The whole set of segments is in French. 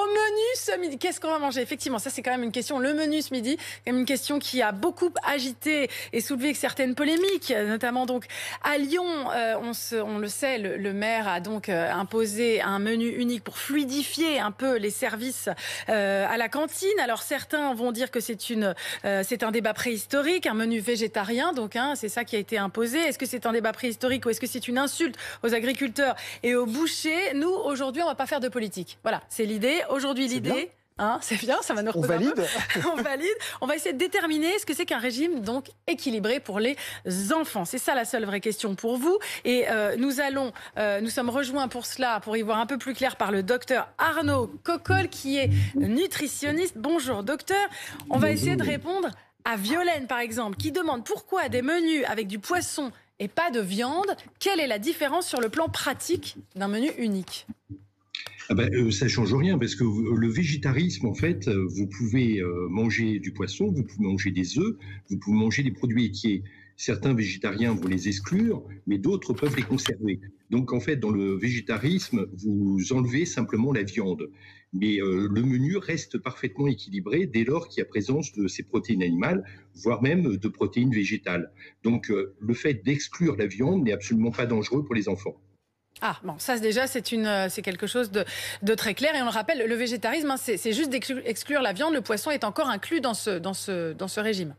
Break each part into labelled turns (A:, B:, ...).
A: menu ce midi, qu'est-ce qu'on va manger? Effectivement, ça c'est quand même une question. Le menu ce midi, quand même une question qui a beaucoup agité et soulevé certaines polémiques, notamment donc à Lyon. On le sait, le maire a donc imposé un menu unique pour fluidifier un peu les services à la cantine. Alors certains vont dire que c'est un débat préhistorique, un menu végétarien, donc c'est ça qui a été imposé. Est-ce que c'est un débat préhistorique ou est-ce que c'est une insulte aux agriculteurs et aux bouchers? Nous, aujourd'hui, on va pas faire de politique. Voilà, c'est l'idée. Aujourd'hui, l'idée... c'est bien, ça va nous reposer un peu. On valide. On va essayer de déterminer ce que c'est qu'un régime donc équilibré pour les enfants. C'est ça la seule vraie question pour vous. Et nous sommes rejoints pour cela, pour y voir un peu plus clair par le docteur Arnaud Cocolle, qui est nutritionniste. Bonjour docteur. On va essayer de répondre à Violaine, par exemple, qui demande pourquoi des menus avec du poisson et pas de viande. Quelle est la différence sur le plan pratique d'un menu unique?
B: Ça ne change rien parce que le végétarisme, en fait, vous pouvez manger du poisson, vous pouvez manger des œufs, vous pouvez manger des produits laitiers. Certains végétariens vont les exclure, mais d'autres peuvent les conserver. Donc, en fait, dans le végétarisme, vous enlevez simplement la viande. Mais le menu reste parfaitement équilibré dès lors qu'il y a présence de ces protéines animales, voire même de protéines végétales. Donc, le fait d'exclure la viande n'est absolument pas dangereux pour les enfants.
A: Ah, bon, ça déjà, c'est quelque chose de très clair. Et on le rappelle, le végétarisme, c'est juste d'exclure la viande. Le poisson est encore inclus dans ce régime.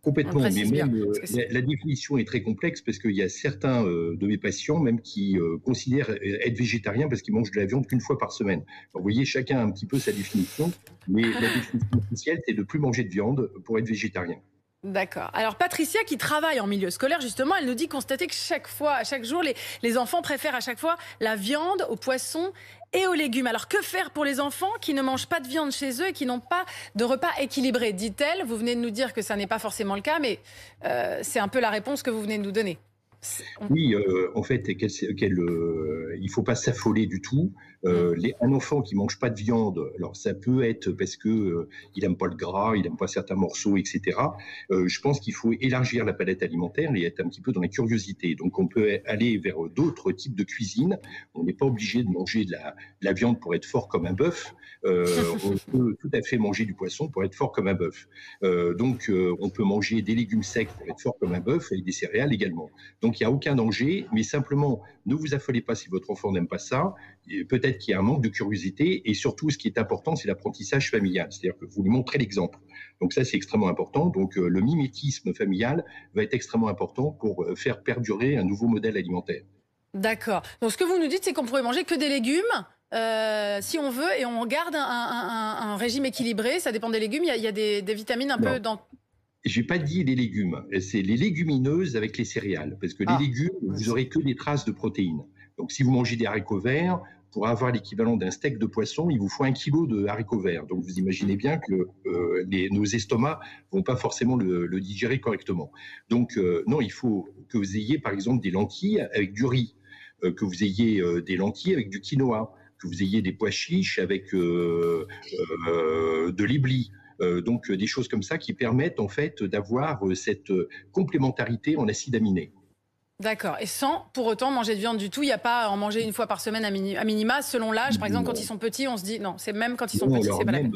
B: Complètement, mais même la définition est très complexe parce qu'il y a certains de mes patients même qui considèrent être végétariens parce qu'ils mangent de la viande qu'une fois par semaine. Alors, vous voyez, chacun a un petit peu sa définition, mais la définition officielle, c'est de ne plus manger de viande pour être végétarien.
A: D'accord. Alors Patricia, qui travaille en milieu scolaire, justement, elle nous dit constater que chaque jour, les enfants préfèrent à chaque fois la viande au poisson et aux légumes. Alors que faire pour les enfants qui ne mangent pas de viande chez eux et qui n'ont pas de repas équilibré, dit-elle? Vous venez de nous dire que ça n'est pas forcément le cas, mais c'est un peu la réponse que vous venez de nous donner.
B: Oui, en fait, il ne faut pas s'affoler du tout. Un enfant qui mange pas de viande, alors ça peut être parce que il aime pas le gras, il aime pas certains morceaux, etc. Je pense qu'il faut élargir la palette alimentaire et être un petit peu dans la curiosité. Donc, on peut aller vers d'autres types de cuisine. On n'est pas obligé de manger de la viande pour être fort comme un bœuf. On peut tout à fait manger du poisson pour être fort comme un bœuf. Donc, on peut manger des légumes secs pour être fort comme un bœuf et des céréales également. Donc, il n'y a aucun danger, mais simplement, ne vous affolez pas si votre enfant n'aime pas ça. Peut-être qu'il y a un manque de curiosité et surtout, ce qui est important, c'est l'apprentissage familial. C'est-à-dire que vous lui montrez l'exemple. Donc ça, c'est extrêmement important. Donc, le mimétisme familial va être extrêmement important pour faire perdurer un nouveau modèle alimentaire.
A: D'accord. Donc, ce que vous nous dites, c'est qu'on pourrait manger que des légumes si on veut et on garde un régime équilibré. Ça dépend des légumes. Il y a des vitamines un peu dans...
B: J'ai pas dit les légumes, c'est les légumineuses avec les céréales, parce que les légumes, vous aurez que des traces de protéines. Donc, si vous mangez des haricots verts, pour avoir l'équivalent d'un steak de poisson, il vous faut 1 kilo de haricots verts. Donc, vous imaginez bien que nos estomacs vont pas forcément le digérer correctement. Donc, non, il faut que vous ayez, par exemple, des lentilles avec du riz, que vous ayez des lentilles avec du quinoa, que vous ayez des pois chiches avec de l'éblis. Donc des choses comme ça qui permettent en fait d'avoir cette complémentarité en acides aminés.
A: D'accord. Et sans pour autant manger de viande du tout, il n'y a pas à en manger une fois par semaine à minima, selon l'âge. Par exemple, quand ils sont petits, on se dit non, c'est même quand ils sont petits, c'est pas la peine.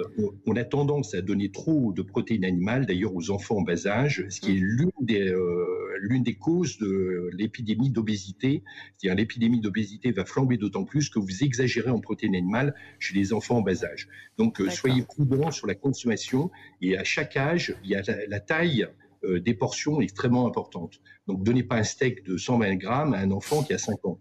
B: On a tendance à donner trop de protéines animales, d'ailleurs aux enfants en bas âge, ce qui est l'une des causes de l'épidémie d'obésité. C'est-à-dire l'épidémie d'obésité va flamber d'autant plus que vous exagérez en protéines animales chez les enfants en bas âge. Donc soyez prudents sur la consommation et à chaque âge, il y a la taille des portions extrêmement importantes. Donc, donnez pas un steak de 120 grammes à un enfant qui a 5 ans.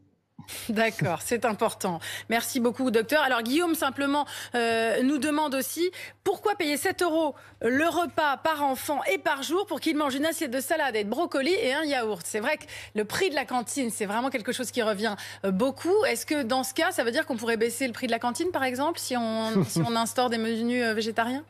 A: D'accord, c'est important. Merci beaucoup, docteur. Alors, Guillaume, simplement, nous demande aussi pourquoi payer 7 € le repas par enfant et par jour pour qu'il mange une assiette de salade et de brocoli et un yaourt. C'est vrai que le prix de la cantine, c'est vraiment quelque chose qui revient beaucoup. Est-ce que dans ce cas, ça veut dire qu'on pourrait baisser le prix de la cantine, par exemple, si on instaure des menus végétariens ?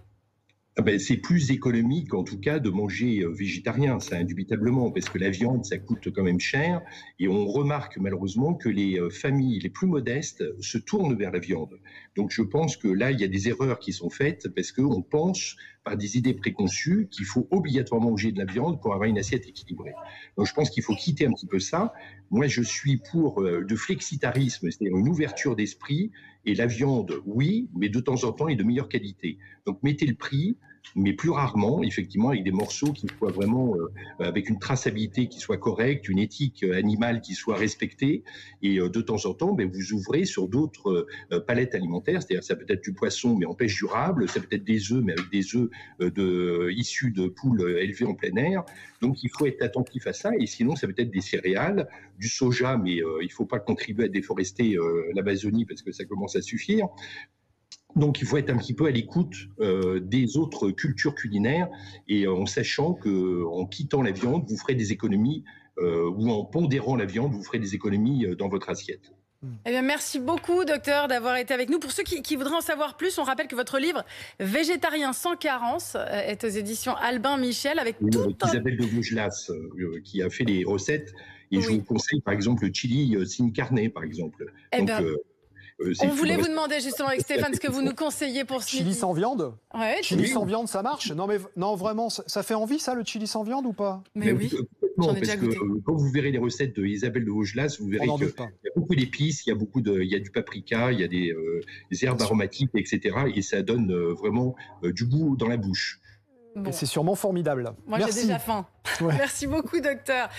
B: C'est plus économique, en tout cas, de manger végétarien, ça indubitablement, parce que la viande, ça coûte quand même cher. Et on remarque malheureusement que les familles les plus modestes se tournent vers la viande. Donc je pense que là, il y a des erreurs qui sont faites, parce qu'on pense, par des idées préconçues, qu'il faut obligatoirement manger de la viande pour avoir une assiette équilibrée. Donc je pense qu'il faut quitter un petit peu ça. Moi, je suis pour le flexitarisme, c'est-à-dire une ouverture d'esprit, Et la viande, oui, mais de temps en temps et de meilleure qualité. Donc mettez le prix, mais plus rarement, effectivement, avec des morceaux qui soient vraiment avec une traçabilité qui soit correcte, une éthique animale qui soit respectée. Et de temps en temps, ben, vous ouvrez sur d'autres palettes alimentaires, c'est-à-dire ça peut être du poisson, mais en pêche durable, ça peut être des œufs, mais avec des œufs issus de poules élevées en plein air. Donc il faut être attentif à ça. Et sinon, ça peut être des céréales, du soja, mais il ne faut pas contribuer à déforester l'Amazonie parce que ça commence à suffire. Donc, il faut être un petit peu à l'écoute des autres cultures culinaires et en sachant qu'en quittant la viande, vous ferez des économies ou en pondérant la viande, vous ferez des économies dans votre assiette.
A: Eh bien, merci beaucoup, docteur, d'avoir été avec nous. Pour ceux qui voudraient en savoir plus, on rappelle que votre livre « Végétarien sans carence » est aux éditions Albin Michel avec
B: oui,
A: tout
B: avec Isabelle de Vaugelas qui a fait les recettes. Et je vous conseille, par exemple, le chili sin carne, par exemple.
A: Eh
B: Donc,
A: bien, on voulait vous demander justement avec Stéphane ce que vous nous conseillez pour ce
C: chili
A: midi.
C: sans viande.
A: Ouais,
C: Chili sans viande, ça marche? Non, mais non, vraiment, ça fait envie, ça, le chili sans viande ou pas?
A: Mais oui, j'en ai déjà goûté.
B: Quand vous verrez les recettes de Isabelle de Vaugelas, vous verrez qu'il y a beaucoup d'épices, il y a du paprika, il y a des herbes aromatiques, etc. Et ça donne vraiment du goût dans la bouche.
A: Bon.
C: Et c'est sûrement formidable.
A: Moi, j'ai déjà faim. Ouais. Merci beaucoup, docteur.